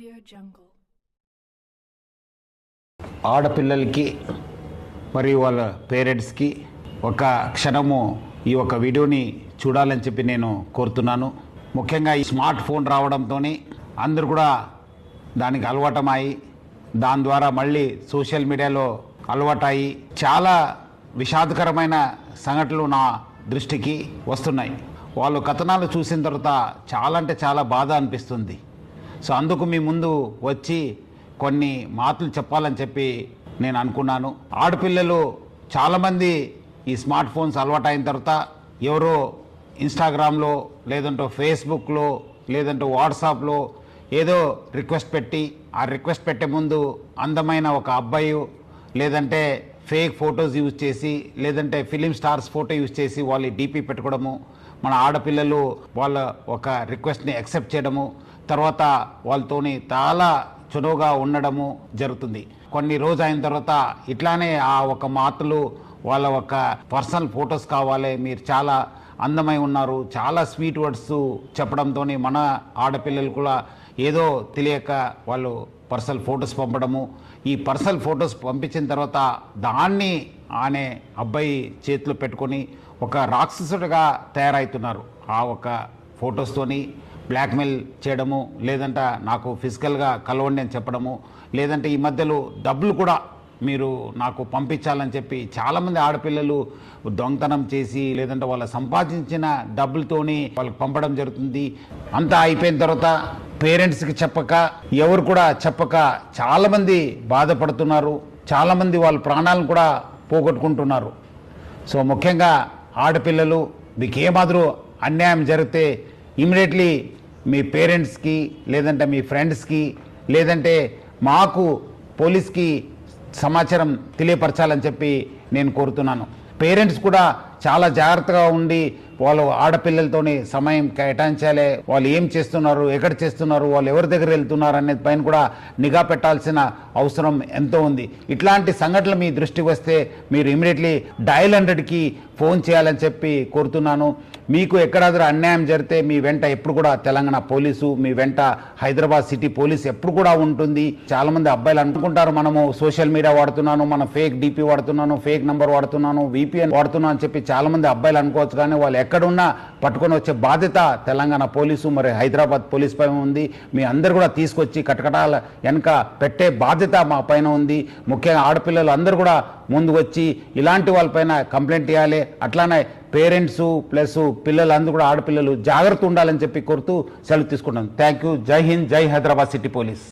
Audio Jungle. ఆడపిల్లలకి మరియు వాళ్ళ పేరెంట్స్కి ఒక క్షణము ఈ ఒక వీడియోని చూడాలని చెప్పి నేను కోరుతున్నాను. ముఖ్యంగా ఈ స్మార్ట్ ఫోన్ రావడంతో అందరూ కూడా దానికి అలవాటమై దాని ద్వారా మళ్ళీ సోషల్ మీడియాలో అలవాటయి చాలా విషాదకరమైన సంఘటనలు నా దృష్టికి వస్తున్నాయి. వాళ్ళు కథనాలు చూసిన తర్వాత చాలా అంటే చాలా బాధ అనిపిస్తుంది. సో అందుకు మీ ముందు వచ్చి కొన్ని మాటలు చెప్పాలని చెప్పి నేను అనుకున్నాను. ఆడపిల్లలు చాలామంది ఈ స్మార్ట్ ఫోన్స్ అలవాటు అయిన తర్వాత ఎవరో ఇన్స్టాగ్రామ్లో లేదంటే ఫేస్బుక్లో లేదంటే వాట్సాప్లో ఏదో రిక్వెస్ట్ పెట్టి ఆ రిక్వెస్ట్ పెట్టే ముందు అందమైన ఒక అబ్బాయి లేదంటే ఫేక్ ఫొటోస్ యూజ్ చేసి లేదంటే ఫిలిం స్టార్స్ ఫోటో యూజ్ చేసి వాళ్ళు డీపీ పెట్టుకోవడము, మన ఆడపిల్లలు వాళ్ళ ఒక రిక్వెస్ట్ని యాక్సెప్ట్ చేయడము, తర్వాత వాళ్ళతోని చాలా చనువుగా ఉండడము జరుగుతుంది. కొన్ని రోజు అయిన తర్వాత ఇట్లానే ఆ ఒక మాటలు వాళ్ళ ఒక పర్సనల్ ఫొటోస్ కావాలి, మీరు చాలా అందమై ఉన్నారు, చాలా స్వీట్ వర్డ్స్ చెప్పడంతో మన ఆడపిల్లలు కూడా ఏదో తెలియక వాళ్ళు పర్సనల్ ఫొటోస్ పంపడము, ఈ పర్సనల్ ఫొటోస్ పంపించిన తర్వాత దాన్ని ఆనే అబ్బాయి చేతిలో పెట్టుకొని ఒక రాక్షసుడిగా తయారవుతున్నారు. ఆ ఒక ఫొటోస్తోని బ్లాక్మెయిల్ చేయడము, లేదంటే నాకు ఫిజికల్గా కలవండి అని చెప్పడము, లేదంటే ఈ మధ్యలో డబ్బులు కూడా మీరు నాకు పంపించాలని చెప్పి చాలామంది ఆడపిల్లలు దొంగతనం చేసి లేదంటే వాళ్ళ సంపాదించిన డబ్బులతోని వాళ్ళకి పంపడం జరుగుతుంది. అంతా అయిపోయిన తర్వాత పేరెంట్స్కి చెప్పక ఎవరు కూడా చెప్పక చాలామంది బాధపడుతున్నారు, చాలామంది వాళ్ళ ప్రాణాలను కూడా పోగొట్టుకుంటున్నారు. సో ముఖ్యంగా ఆడపిల్లలు మీకు ఏమాదిరూ అన్యాయం జరిగితే ఇమీడియట్లీ మీ పేరెంట్స్కి లేదంటే మీ ఫ్రెండ్స్కి లేదంటే మాకు పోలీస్కి సమాచారం తెలియపరచాలని చెప్పి నేను కోరుతున్నాను. పేరెంట్స్ కూడా చాలా జాగ్రత్తగా ఉండి వాళ్ళు ఆడపిల్లలతోని సమయం కేటాయించాలి, వాళ్ళు ఏం చేస్తున్నారు, ఎక్కడ చేస్తున్నారు, వాళ్ళు ఎవరి దగ్గర వెళ్తున్నారు అనేది పైన కూడా నిఘా పెట్టాల్సిన అవసరం ఎంతో ఉంది. ఇట్లాంటి సంఘటనలు మీ దృష్టికి వస్తే మీరు ఇమీడియట్లీ డయల్ 100కి ఫోన్ చేయాలని చెప్పి కోరుతున్నాను. మీకు ఎక్కడాದರೂ అన్యాయం జరిగితే మీ వెంట ఎప్పుడు కూడా తెలంగాణ పోలీసు, మీ వెంట హైదరాబాద్ సిటీ పోలీస్ ఎప్పుడు కూడా ఉంటుంది. చాలామంది అబ్బాయిలు అనుకుంటారు మనము సోషల్ మీడియా వాడుతున్నాను, మన ఫేక్ డీపీ వాడుతున్నాను, ఫేక్ నంబర్ వాడుతున్నాను, VPN వాడుతున్నాను అని చెప్పి చాలామంది అబ్బాయిలు అనుకోవచ్చు. కానీ వాళ్ళు ఎక్కడున్నా పట్టుకొని వచ్చే బాధ్యత తెలంగాణ పోలీసు మరి హైదరాబాద్ పోలీస్ పైన ఉంది. మీ అందరు కూడా తీసుకొచ్చి కటకటాల వెనక పెట్టే బాధ్యత మా పైన ఉంది. ముఖ్యంగా ఆడపిల్లలు అందరూ కూడా ముందు వచ్చి ఇలాంటి వాళ్ళపైన కంప్లైంట్ ఇవ్వాలి. అట్లానే పేరెంట్స్ ప్లస్ పిల్లలందరూ కూడా ఆడపిల్లలు జాగ్రత్త ఉండాలని చెప్పి కోరుతూ సెలవు తీసుకుంటాను. Thank you. జై హింద్, జై హైదరాబాద్ సిటీ పోలీస్.